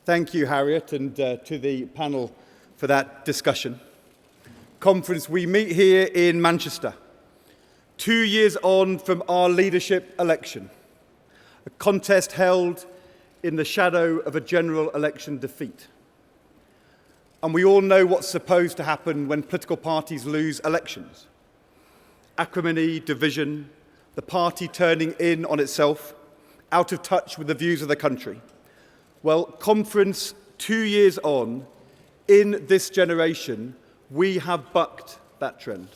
Thank you, Harriet, and to the panel for that discussion. Conference, we meet here in Manchester, 2 years on from our leadership election, a contest held in the shadow of a general election defeat. And we all know what's supposed to happen when political parties lose elections. Acrimony, division, the party turning in on itself, out of touch with the views of the country. Well, Conference, 2 years on, in this generation, we have bucked that trend.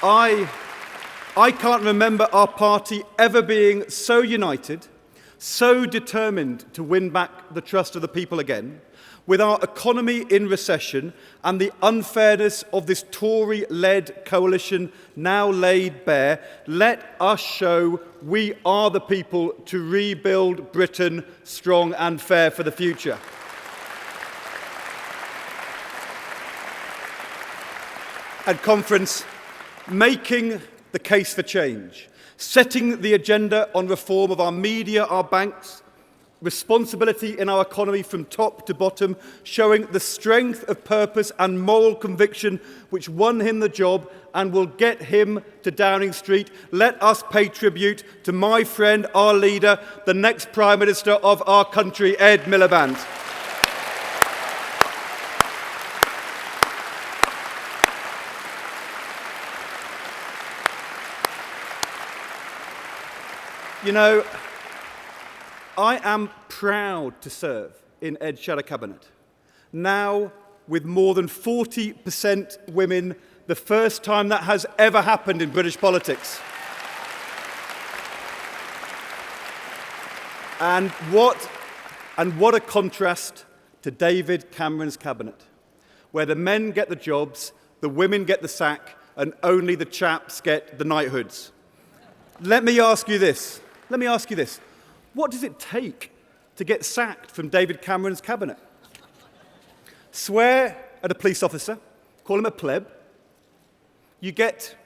I can't remember our party ever being so united, so determined to win back the trust of the people again, with our economy in recession and the unfairness of this Tory-led coalition now laid bare. Let us show we are the people to rebuild Britain strong and fair for the future. And Conference, making the case for change, setting the agenda on reform of our media, our banks, responsibility in our economy from top to bottom, showing the strength of purpose and moral conviction which won him the job and will get him to Downing Street. Let us pay tribute to my friend, our leader, the next Prime Minister of our country, Ed Miliband. You know, I am proud to serve in Ed's shadow cabinet, now with more than 40% women, the first time that has ever happened in British politics. And what a contrast to David Cameron's cabinet, where the men get the jobs, the women get the sack, and only the chaps get the knighthoods. Let me ask you this. What does it take to get sacked from David Cameron's cabinet? Swear at a police officer, call him a pleb. You get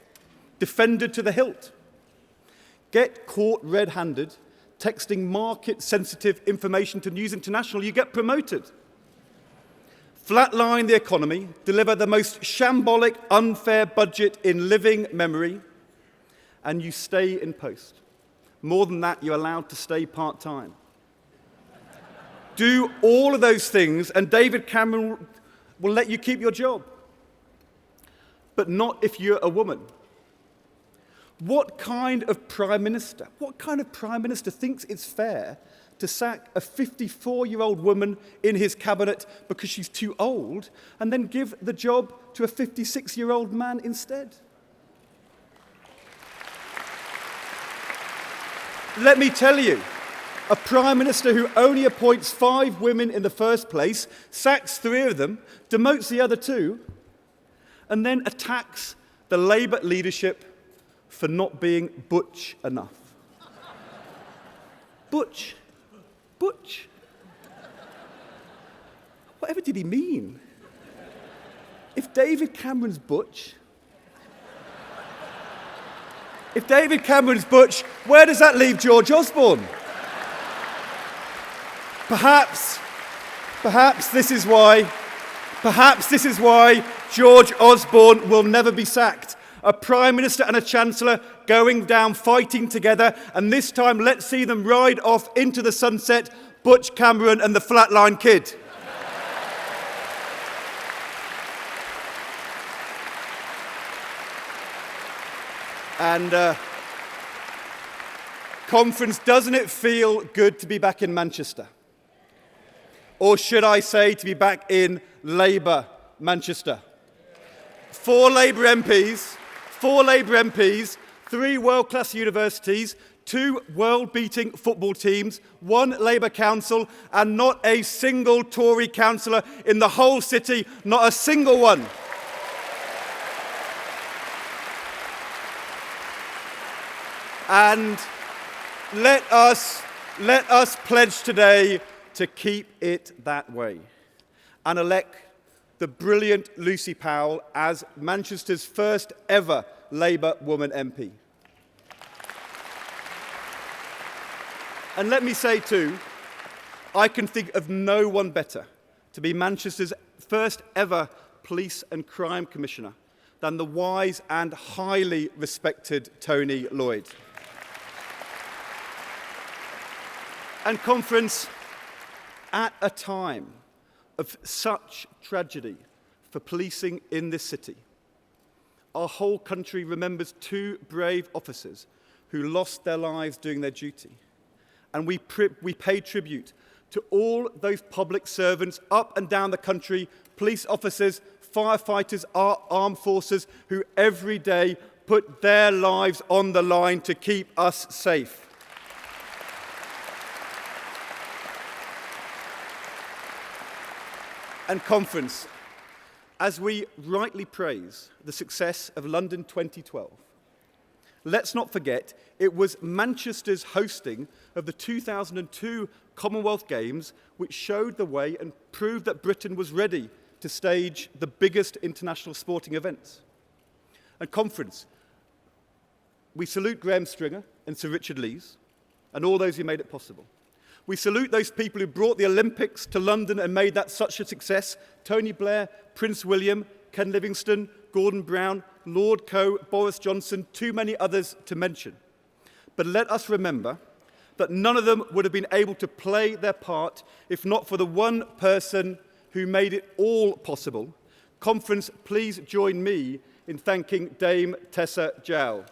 defended to the hilt. Get caught red-handed, texting market-sensitive information to News International, you get promoted. Flatline the economy, deliver the most shambolic, unfair budget in living memory, and you stay in post. More than that, you're allowed to stay part-time. Do all of those things, and David Cameron will let you keep your job. But not if you're a woman. What kind of Prime Minister thinks it's fair to sack a 54-year-old woman in his cabinet because she's too old, and then give the job to a 56-year-old man instead? Let me tell you, a Prime Minister who only appoints 5 women in the first place, sacks 3 of them, demotes the other 2, and then attacks the Labour leadership for not being butch enough. Butch. Whatever did he mean? If David Cameron's butch, where does that leave George Osborne? Perhaps this is why George Osborne will never be sacked. A Prime Minister and a Chancellor going down fighting together, and this time let's see them ride off into the sunset, Butch Cameron and the Flatline Kid. And Conference, doesn't it feel good to be back in Manchester? Or should I say to be back in Labour Manchester? 4 Labour MPs, 3 world-class universities, 2 world-beating football teams, 1 Labour council, and not a single Tory councillor in the whole city, not a single one. And let us pledge today to keep it that way and elect the brilliant Lucy Powell as Manchester's first ever Labour woman MP. And let me say too, I can think of no one better to be Manchester's first ever Police and Crime Commissioner than the wise and highly respected Tony Lloyd. And conference, at a time of such tragedy for policing in this city, our whole country remembers two brave officers who lost their lives doing their duty. And we pay tribute to all those public servants up and down the country, police officers, firefighters, our armed forces, who every day put their lives on the line to keep us safe. And conference, as we rightly praise the success of London 2012, let's not forget it was Manchester's hosting of the 2002 Commonwealth Games which showed the way and proved that Britain was ready to stage the biggest international sporting events. And conference, we salute Graham Stringer and Sir Richard Lees and all those who made it possible. We salute those people who brought the Olympics to London and made that such a success. Tony Blair, Prince William, Ken Livingstone, Gordon Brown, Lord Coe, Boris Johnson, too many others to mention. But let us remember that none of them would have been able to play their part if not for the one person who made it all possible. Conference, please join me in thanking Dame Tessa Jowell.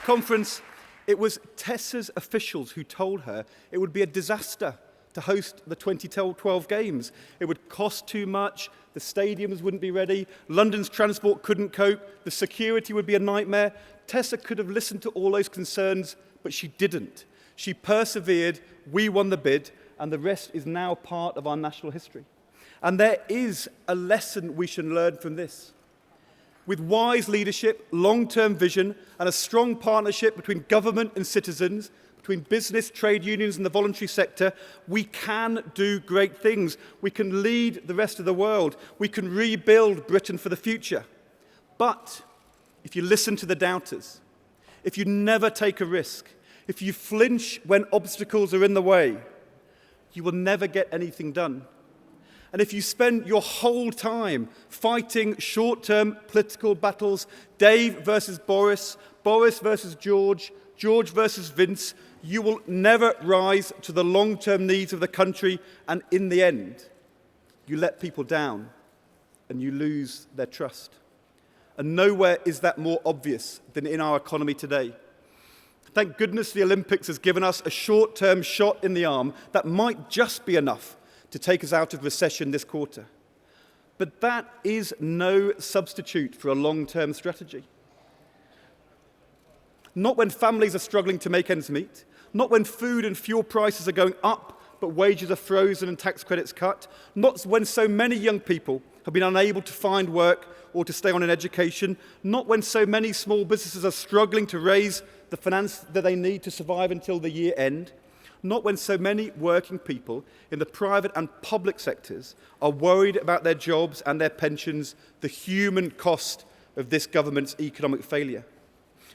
Conference, it was Tessa's officials who told her it would be a disaster to host the 2012 Games. It would cost too much, the stadiums wouldn't be ready, London's transport couldn't cope, the security would be a nightmare. Tessa could have listened to all those concerns, but she didn't. She persevered, we won the bid, and the rest is now part of our national history. And there is a lesson we should learn from this. With wise leadership, long-term vision, and a strong partnership between government and citizens, between business, trade unions, and the voluntary sector, we can do great things. We can lead the rest of the world. We can rebuild Britain for the future. But if you listen to the doubters, if you never take a risk, if you flinch when obstacles are in the way, you will never get anything done. And if you spend your whole time fighting short-term political battles, Dave versus Boris, Boris versus George, George versus Vince, you will never rise to the long-term needs of the country, and in the end, you let people down and you lose their trust. And nowhere is that more obvious than in our economy today. Thank goodness the Olympics has given us a short-term shot in the arm that might just be enough to take us out of recession this quarter. But that is no substitute for a long-term strategy. Not when families are struggling to make ends meet, not when food and fuel prices are going up, but wages are frozen and tax credits cut, not when so many young people have been unable to find work or to stay on in education, not when so many small businesses are struggling to raise the finance that they need to survive until the year end, not when so many working people in the private and public sectors are worried about their jobs and their pensions, the human cost of this government's economic failure.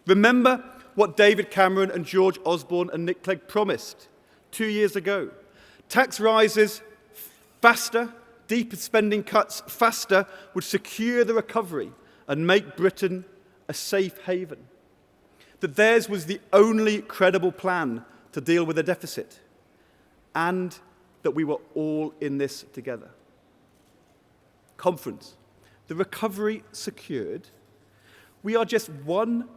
Remember what David Cameron and George Osborne and Nick Clegg promised 2 years ago. Tax rises faster, deeper spending cuts faster would secure the recovery and make Britain a safe haven. That theirs was the only credible plan to deal with the deficit, and that we were all in this together. Conference, the recovery secured. We are just one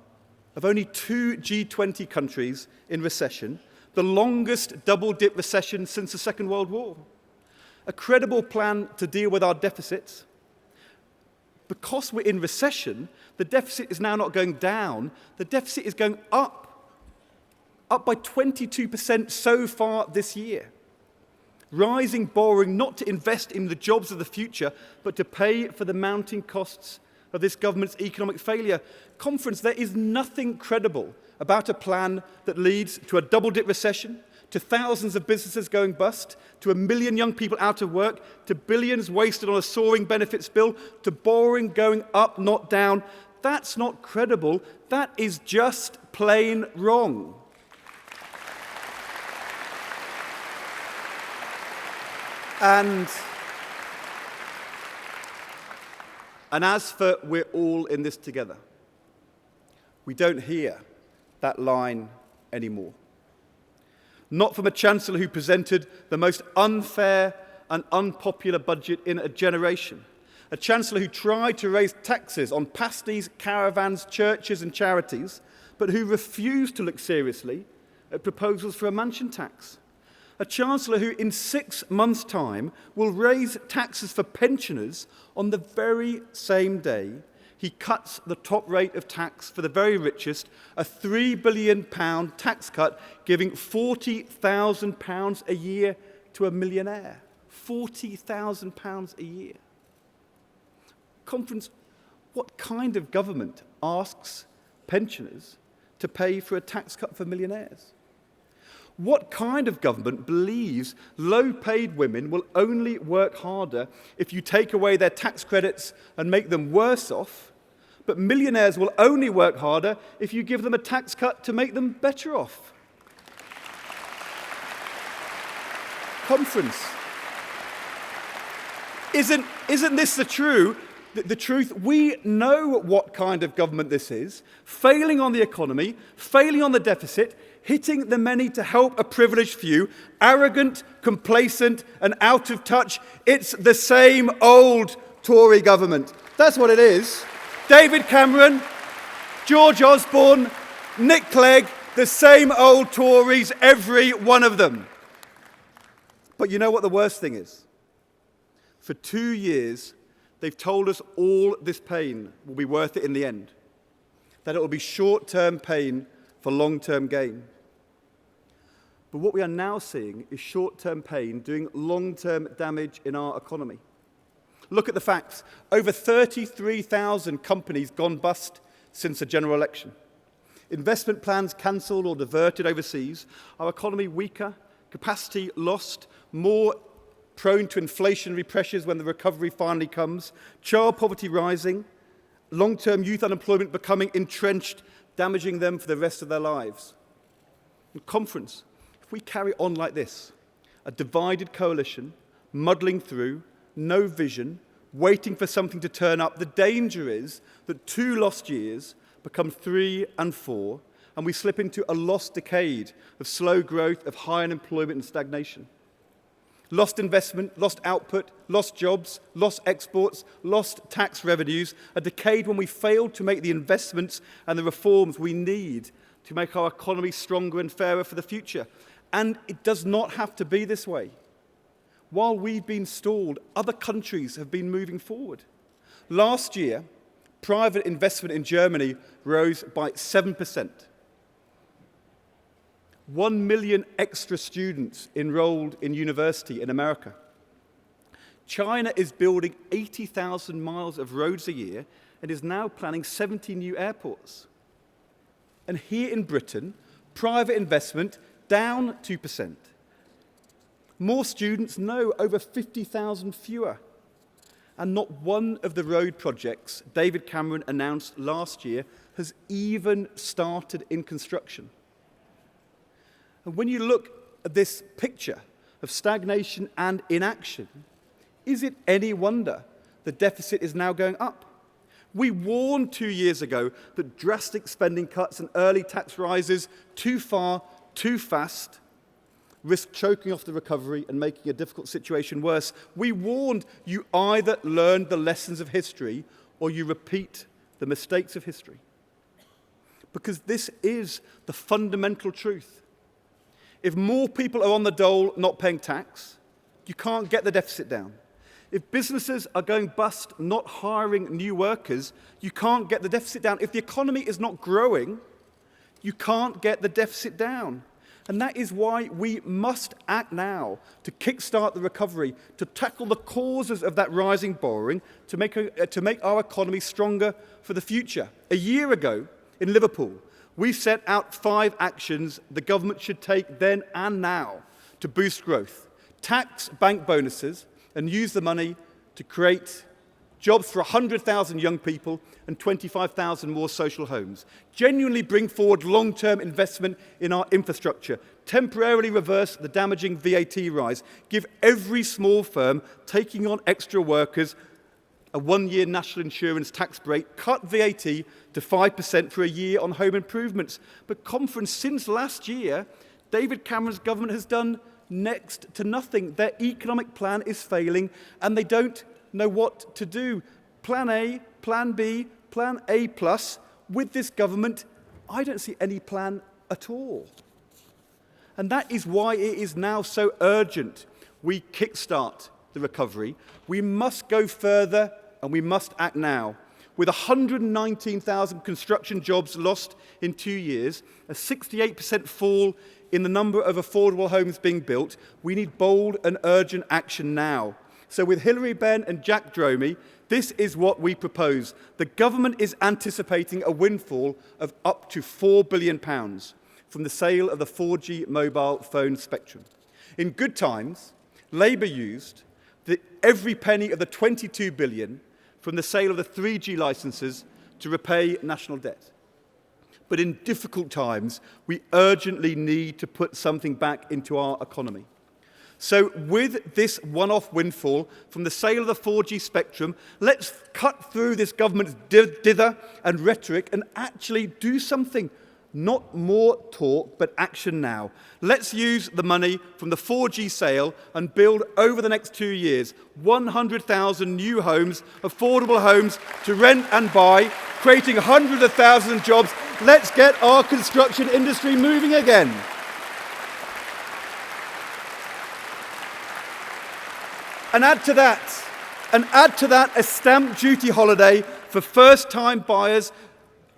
of only 2 G20 countries in recession, the longest double-dip recession since the Second World War. A credible plan to deal with our deficits. Because we're in recession, the deficit is now not going down, the deficit is going up by 22% so far this year. Rising borrowing not to invest in the jobs of the future, but to pay for the mounting costs of this government's economic failure. Conference, there is nothing credible about a plan that leads to a double-dip recession, to thousands of businesses going bust, to 1 million young people out of work, to billions wasted on a soaring benefits bill, to borrowing going up, not down. That's not credible. That is just plain wrong. And as for we're all in this together, we don't hear that line anymore. Not from a chancellor who presented the most unfair and unpopular budget in a generation. A chancellor who tried to raise taxes on pasties, caravans, churches and charities, but who refused to look seriously at proposals for a mansion tax. A chancellor who in 6 months' time will raise taxes for pensioners on the very same day he cuts the top rate of tax for the very richest, a £3 billion tax cut, giving £40,000 a year to a millionaire. £40,000 a year. Conference, what kind of government asks pensioners to pay for a tax cut for millionaires? What kind of government believes low-paid women will only work harder if you take away their tax credits and make them worse off, but millionaires will only work harder if you give them a tax cut to make them better off? Conference, isn't this the truth? We know what kind of government this is. Failing on the economy, failing on the deficit, hitting the many to help a privileged few, arrogant, complacent, and out of touch. It's the same old Tory government. That's what it is. David Cameron, George Osborne, Nick Clegg, the same old Tories, every one of them. But you know what the worst thing is? For 2 years, they've told us all this pain will be worth it in the end, that it will be short-term pain for long-term gain. But what we are now seeing is short-term pain doing long-term damage in our economy. Look at the facts. Over 33,000 companies gone bust since the general election. Investment plans cancelled or diverted overseas. Our economy weaker, capacity lost, more prone to inflationary pressures when the recovery finally comes, child poverty rising, long-term youth unemployment becoming entrenched, damaging them for the rest of their lives. And Conference, if we carry on like this, a divided coalition, muddling through, no vision, waiting for something to turn up, the danger is that 2 lost years become 3 and 4, and we slip into a lost decade of slow growth, of high unemployment and stagnation. Lost investment, lost output, lost jobs, lost exports, lost tax revenues, a decade when we failed to make the investments and the reforms we need to make our economy stronger and fairer for the future. And it does not have to be this way. While we've been stalled, other countries have been moving forward. Last year, private investment in Germany rose by 7%. 1 million extra students enrolled in university in America. China is building 80,000 miles of roads a year and is now planning 70 new airports. And here in Britain, private investment down 2%. More students, no, over 50,000 fewer. And not one of the road projects David Cameron announced last year has even started in construction. And when you look at this picture of stagnation and inaction, is it any wonder the deficit is now going up? We warned 2 years ago that drastic spending cuts and early tax rises too far, too fast, risk choking off the recovery and making a difficult situation worse. We warned you either learn the lessons of history or you repeat the mistakes of history. Because this is the fundamental truth. If more people are on the dole not paying tax, you can't get the deficit down. If businesses are going bust not hiring new workers, you can't get the deficit down. If the economy is not growing, you can't get the deficit down. And that is why we must act now to kickstart the recovery, to tackle the causes of that rising borrowing, to make our economy stronger for the future. A year ago in Liverpool, we set out 5 actions the government should take then and now to boost growth, tax bank bonuses, and use the money to create jobs for 100,000 young people and 25,000 more social homes. Genuinely bring forward long-term investment in our infrastructure. Temporarily reverse the damaging VAT rise. Give every small firm taking on extra workers a 1-year national insurance tax break. Cut VAT to 5% for a year on home improvements. But conference, since last year, David Cameron's government has done next to nothing. Their economic plan is failing, and they don't know what to do. Plan A, Plan B, Plan A plus. With this government, I don't see any plan at all. And that is why it is now so urgent we kickstart the recovery. We must go further and we must act now. With 119,000 construction jobs lost in 2 years, a 68% fall in the number of affordable homes being built, we need bold and urgent action now. So with Hilary Benn and Jack Dromey, this is what we propose. The government is anticipating a windfall of up to £4 billion from the sale of the 4G mobile phone spectrum. In good times, Labour used every penny of the £22 billion from the sale of the 3G licences to repay national debt. But in difficult times, we urgently need to put something back into our economy. So with this one-off windfall from the sale of the 4G spectrum, let's cut through this government's dither and rhetoric and actually do something. Not more talk, but action now. Let's use the money from the 4G sale and build over the next 2 years 100,000 new homes, affordable homes to rent and buy, creating hundreds of thousands of jobs. Let's get our construction industry moving again. And add to that a stamp duty holiday for first-time buyers.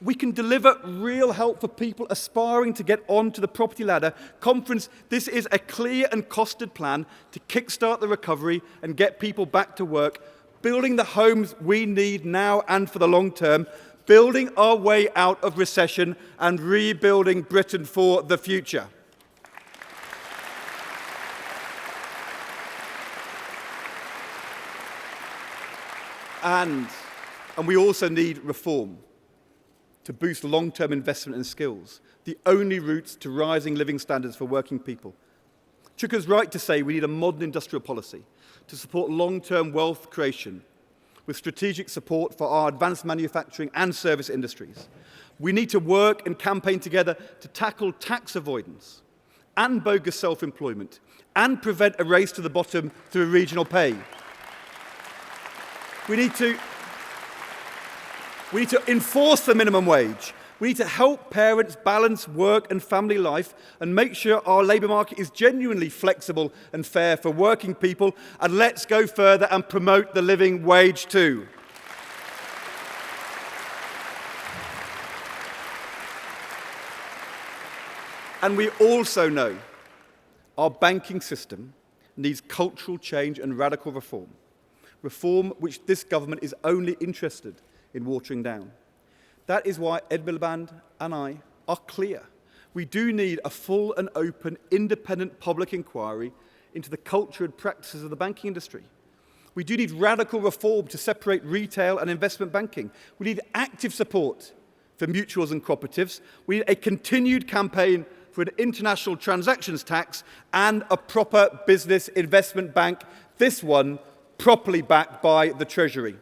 We can deliver real help for people aspiring to get onto the property ladder. Conference, this is a clear and costed plan to kickstart the recovery and get people back to work, building the homes we need now and for the long term, building our way out of recession and rebuilding Britain for the future. And we also need reform to boost long-term investment in skills, the only route to rising living standards for working people. Chuka's right to say we need a modern industrial policy to support long-term wealth creation with strategic support for our advanced manufacturing and service industries. We need to work and campaign together to tackle tax avoidance and bogus self-employment and prevent a race to the bottom through regional pay. We need to enforce the minimum wage. We need to help parents balance work and family life and make sure our labour market is genuinely flexible and fair for working people. And let's go further and promote the living wage too. And we also know our banking system needs cultural change and radical reform. Reform which this government is only interested in watering down. That is why Ed Miliband and I are clear. We do need a full and open, independent public inquiry into the culture and practices of the banking industry. We do need radical reform to separate retail and investment banking. We need active support for mutuals and cooperatives. We need a continued campaign for an international transactions tax and a proper business investment bank, this one properly backed by the Treasury.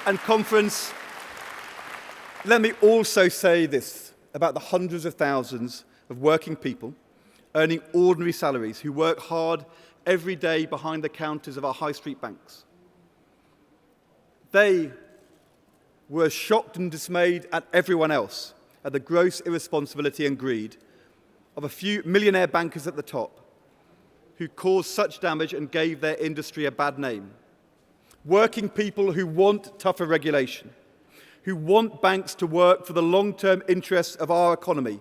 And conference, let me also say this about the hundreds of thousands of working people earning ordinary salaries who work hard every day behind the counters of our high street banks. They were shocked and dismayed at everyone else at the gross irresponsibility and greed of a few millionaire bankers at the top who caused such damage and gave their industry a bad name. Working people who want tougher regulation, who want banks to work for the long-term interests of our economy,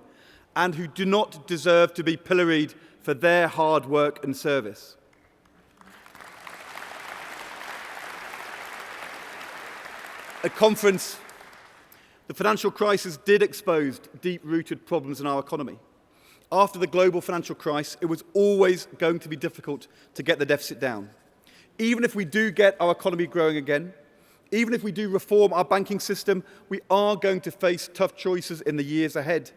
and who do not deserve to be pilloried for their hard work and service. At conference, the financial crisis did expose deep-rooted problems in our economy. After the global financial crisis, it was always going to be difficult to get the deficit down. Even if we do get our economy growing again, even if we do reform our banking system, we are going to face tough choices in the years ahead.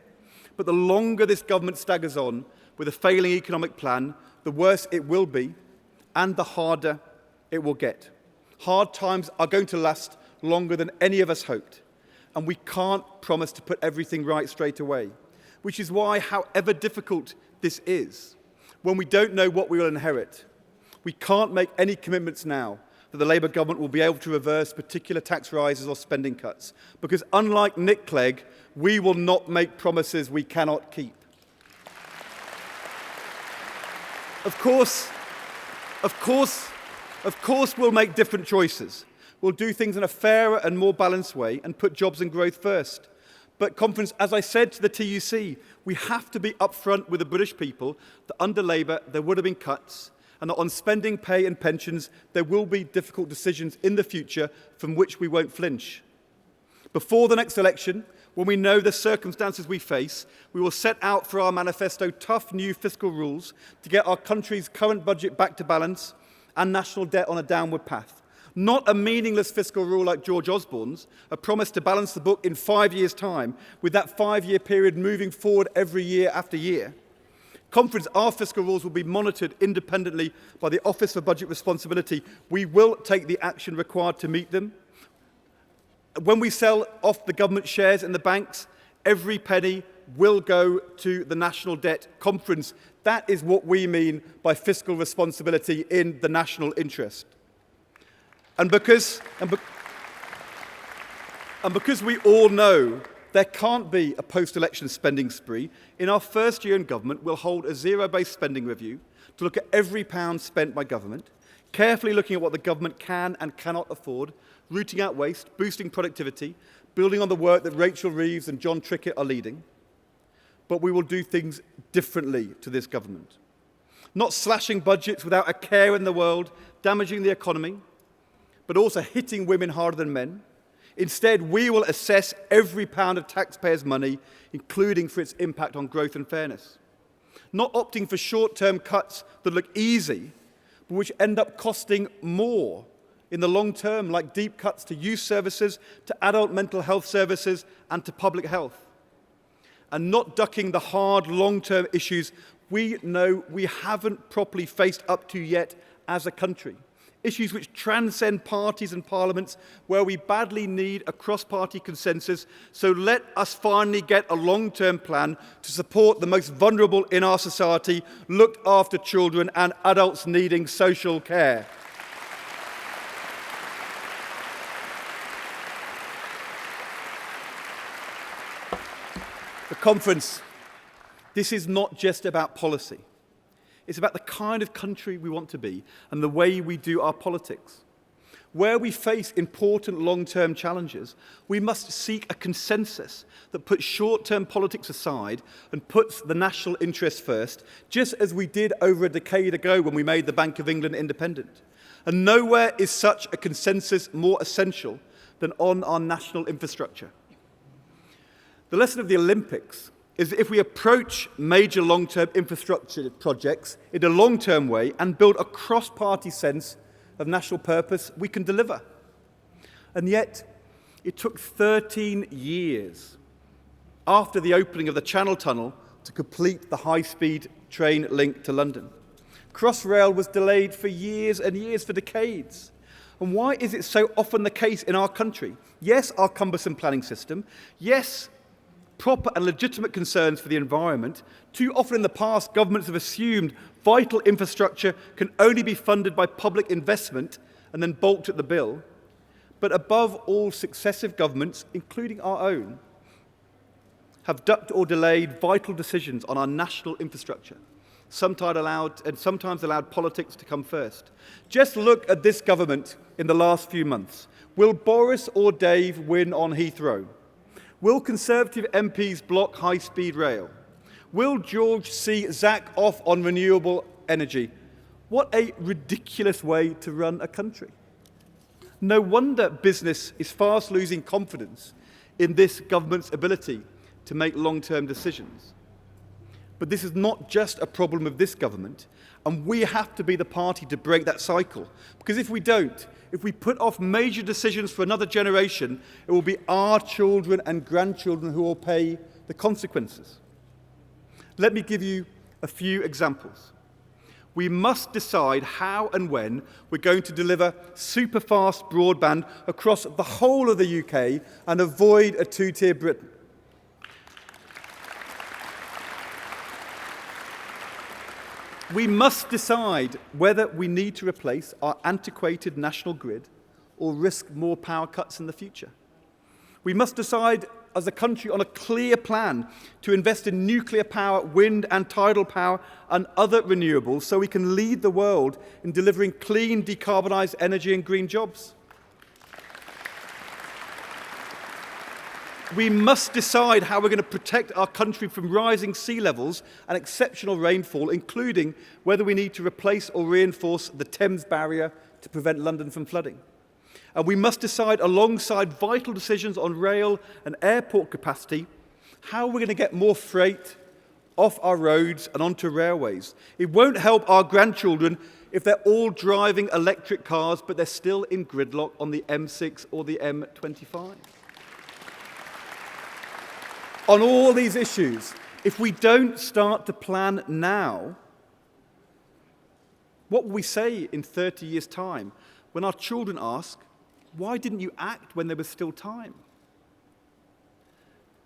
But the longer this government staggers on with a failing economic plan, the worse it will be and the harder it will get. Hard times are going to last longer than any of us hoped, and we can't promise to put everything right straight away, which is why, however difficult this is, when we don't know what we will inherit, we can't make any commitments now that the Labour government will be able to reverse particular tax rises or spending cuts, because unlike Nick Clegg, we will not make promises we cannot keep. Of course, we'll make different choices. We'll do things in a fairer and more balanced way and put jobs and growth first. But conference, as I said to the TUC, we have to be upfront with the British people that under Labour there would have been cuts, and that on spending, pay and pensions there will be difficult decisions in the future from which we won't flinch. Before the next election, when we know the circumstances we face, we will set out for our manifesto tough new fiscal rules to get our country's current budget back to balance and national debt on a downward path. Not a meaningless fiscal rule like George Osborne's, a promise to balance the book in 5 years' time, with that 5-year period moving forward every year after year. Conference, our fiscal rules will be monitored independently by the Office for Budget Responsibility. We will take the action required to meet them. When we sell off the government shares in the banks, every penny will go to the national debt. Conference, that is what we mean by fiscal responsibility in the national interest. And because we all know there can't be a post-election spending spree, in our first year in government, we'll hold a zero-based spending review to look at every pound spent by government, carefully looking at what the government can and cannot afford, rooting out waste, boosting productivity, building on the work that Rachel Reeves and John Trickett are leading. But we will do things differently to this government. Not slashing budgets without a care in the world, damaging the economy, but also hitting women harder than men. Instead, we will assess every pound of taxpayers' money, including for its impact on growth and fairness. Not opting for short-term cuts that look easy, but which end up costing more in the long term, like deep cuts to youth services, to adult mental health services, and to public health. And not ducking the hard long-term issues we know we haven't properly faced up to yet as a country. Issues which transcend parties and parliaments, where we badly need a cross-party consensus. So let us finally get a long-term plan to support the most vulnerable in our society, look after children and adults needing social care. The conference, this is not just about policy. It's about the kind of country we want to be and the way we do our politics. Where we face important long-term challenges, we must seek a consensus that puts short-term politics aside and puts the national interest first, just as we did over a decade ago when we made the Bank of England independent. And nowhere is such a consensus more essential than on our national infrastructure. The lesson of the Olympics is that if we approach major long-term infrastructure projects in a long-term way and build a cross-party sense of national purpose, we can deliver. And yet, it took 13 years after the opening of the Channel Tunnel to complete the high-speed train link to London. Crossrail was delayed for years and years, for decades. And why is it so often the case in our country? Yes, our cumbersome planning system. Yes, proper and legitimate concerns for the environment. Too often in the past, governments have assumed vital infrastructure can only be funded by public investment and then balked at the bill. But above all, successive governments, including our own, have ducked or delayed vital decisions on our national infrastructure. sometimes allowed politics to come first. Just look at this government in the last few months. Will Boris or Dave win on Heathrow? Will Conservative MPs block high-speed rail? Will George see Zach off on renewable energy? What a ridiculous way to run a country. No wonder business is fast losing confidence in this government's ability to make long-term decisions. But this is not just a problem of this government, and we have to be the party to break that cycle. Because if we don't, if we put off major decisions for another generation, it will be our children and grandchildren who will pay the consequences. Let me give you a few examples. We must decide how and when we're going to deliver super-fast broadband across the whole of the UK and avoid a two-tier Britain. We must decide whether we need to replace our antiquated national grid or risk more power cuts in the future. We must decide as a country on a clear plan to invest in nuclear power, wind and tidal power and other renewables so we can lead the world in delivering clean, decarbonised energy and green jobs. We must decide how we're going to protect our country from rising sea levels and exceptional rainfall, including whether we need to replace or reinforce the Thames barrier to prevent London from flooding. And we must decide, alongside vital decisions on rail and airport capacity, how we're going to get more freight off our roads and onto railways. It won't help our grandchildren if they're all driving electric cars, but they're still in gridlock on the M6 or the M25. On all these issues, if we don't start to plan now, what will we say in 30 years' time when our children ask, why didn't you act when there was still time?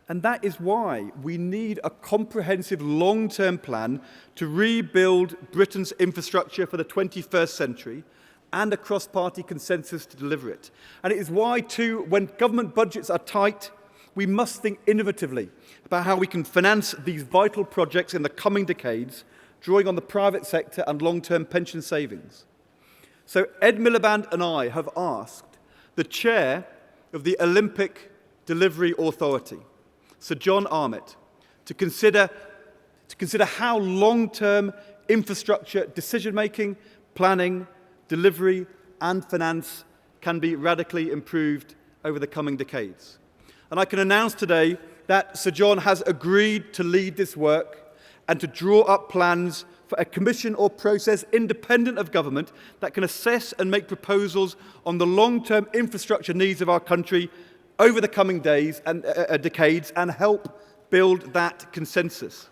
And that is why we need a comprehensive long-term plan to rebuild Britain's infrastructure for the 21st century and a cross-party consensus to deliver it. And it is why, too, when government budgets are tight, we must think innovatively about how we can finance these vital projects in the coming decades, drawing on the private sector and long-term pension savings. So Ed Miliband and I have asked the chair of the Olympic Delivery Authority, Sir John Armitt, to consider how long-term infrastructure decision-making, planning, delivery and finance can be radically improved over the coming decades. And I can announce today that Sir John has agreed to lead this work and to draw up plans for a commission or process independent of government that can assess and make proposals on the long-term infrastructure needs of our country over the coming days and decades and help build that consensus.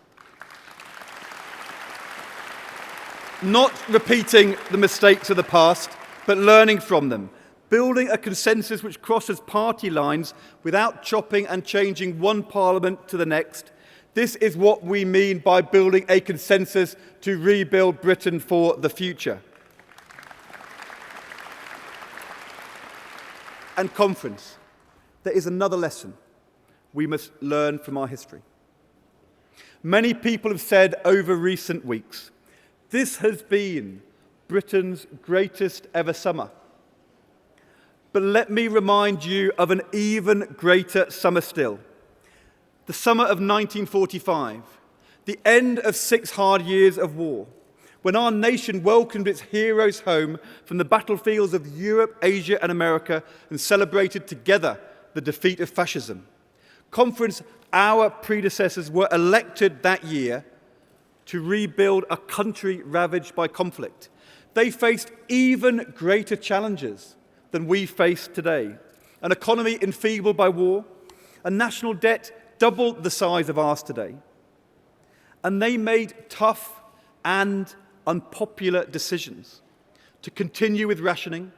Not repeating the mistakes of the past, but learning from them. Building a consensus which crosses party lines without chopping and changing one parliament to the next. This is what we mean by building a consensus to rebuild Britain for the future. And conference, there is another lesson we must learn from our history. Many people have said over recent weeks, this has been Britain's greatest ever summer. But let me remind you of an even greater summer still. The summer of 1945, the end of 6 hard years of war, when our nation welcomed its heroes home from the battlefields of Europe, Asia and America and celebrated together the defeat of fascism. Conference, our predecessors were elected that year to rebuild a country ravaged by conflict. They faced even greater challenges than we face today. An economy enfeebled by war, a national debt double the size of ours today. And they made tough and unpopular decisions to continue with rationing,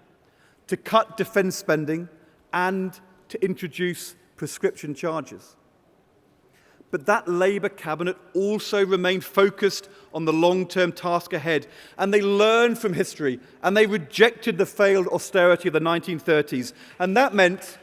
to cut defence spending, and to introduce prescription charges. But that Labour cabinet also remained focused on the long-term task ahead, and they learned from history, and they rejected the failed austerity of the 1930s. And that meant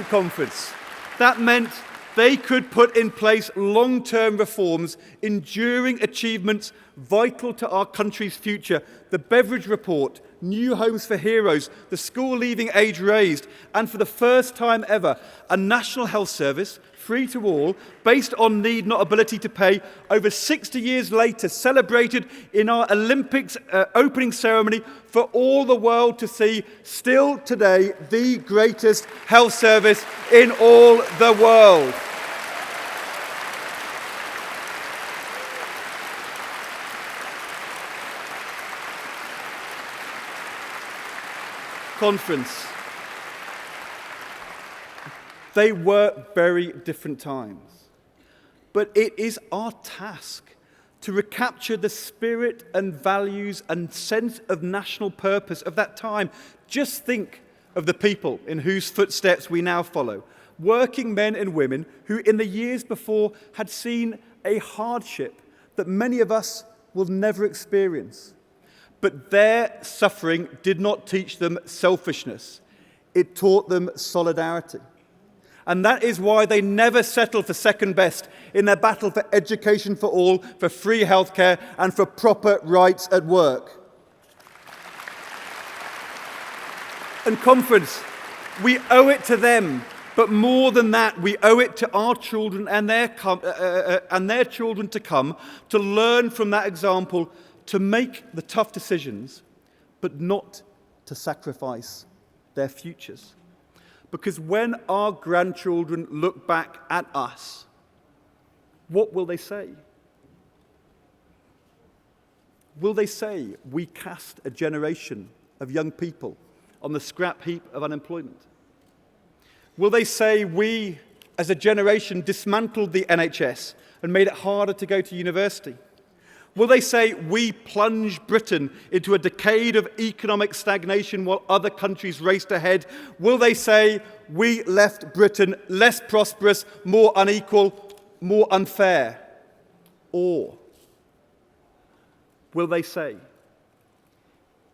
conference. That meant they could put in place long-term reforms, enduring achievements vital to our country's future. The Beveridge Report, New Homes for Heroes, the school leaving age raised, and for the first time ever, a national health service, free to all, based on need, not ability to pay, over 60 years later, celebrated in our Olympics opening ceremony for all the world to see, still today, the greatest health service in all the world. Conference. They were very different times. But it is our task to recapture the spirit and values and sense of national purpose of that time. Just think of the people in whose footsteps we now follow. Working men and women who in the years before had seen a hardship that many of us will never experience. But their suffering did not teach them selfishness. It taught them solidarity. And that is why they never settled for second best in their battle for education for all, for free healthcare, and for proper rights at work. And Conference, we owe it to them. But more than that, we owe it to our children and their children to come to learn from that example, to make the tough decisions, but not to sacrifice their futures. Because when our grandchildren look back at us, what will they say? Will they say we cast a generation of young people on the scrap heap of unemployment? Will they say we, as a generation, dismantled the NHS and made it harder to go to university? Will they say we plunged Britain into a decade of economic stagnation while other countries raced ahead? Will they say we left Britain less prosperous, more unequal, more unfair? Or will they say,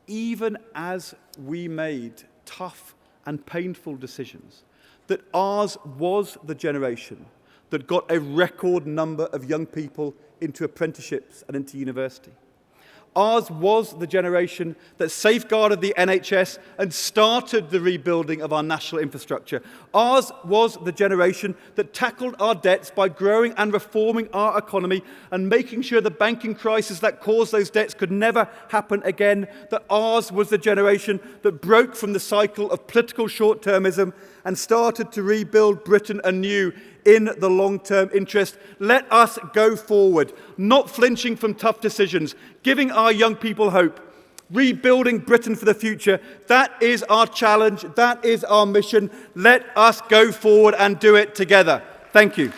even as we made tough and painful decisions, that ours was the generation that got a record number of young people into apprenticeships and into university? Ours was the generation that safeguarded the NHS and started the rebuilding of our national infrastructure. Ours was the generation that tackled our debts by growing and reforming our economy and making sure the banking crisis that caused those debts could never happen again. That ours was the generation that broke from the cycle of political short-termism and started to rebuild Britain anew in the long-term interest. Let us go forward, not flinching from tough decisions, giving our young people hope, rebuilding Britain for the future. That is our challenge. That is our mission. Let us go forward and do it together. Thank you.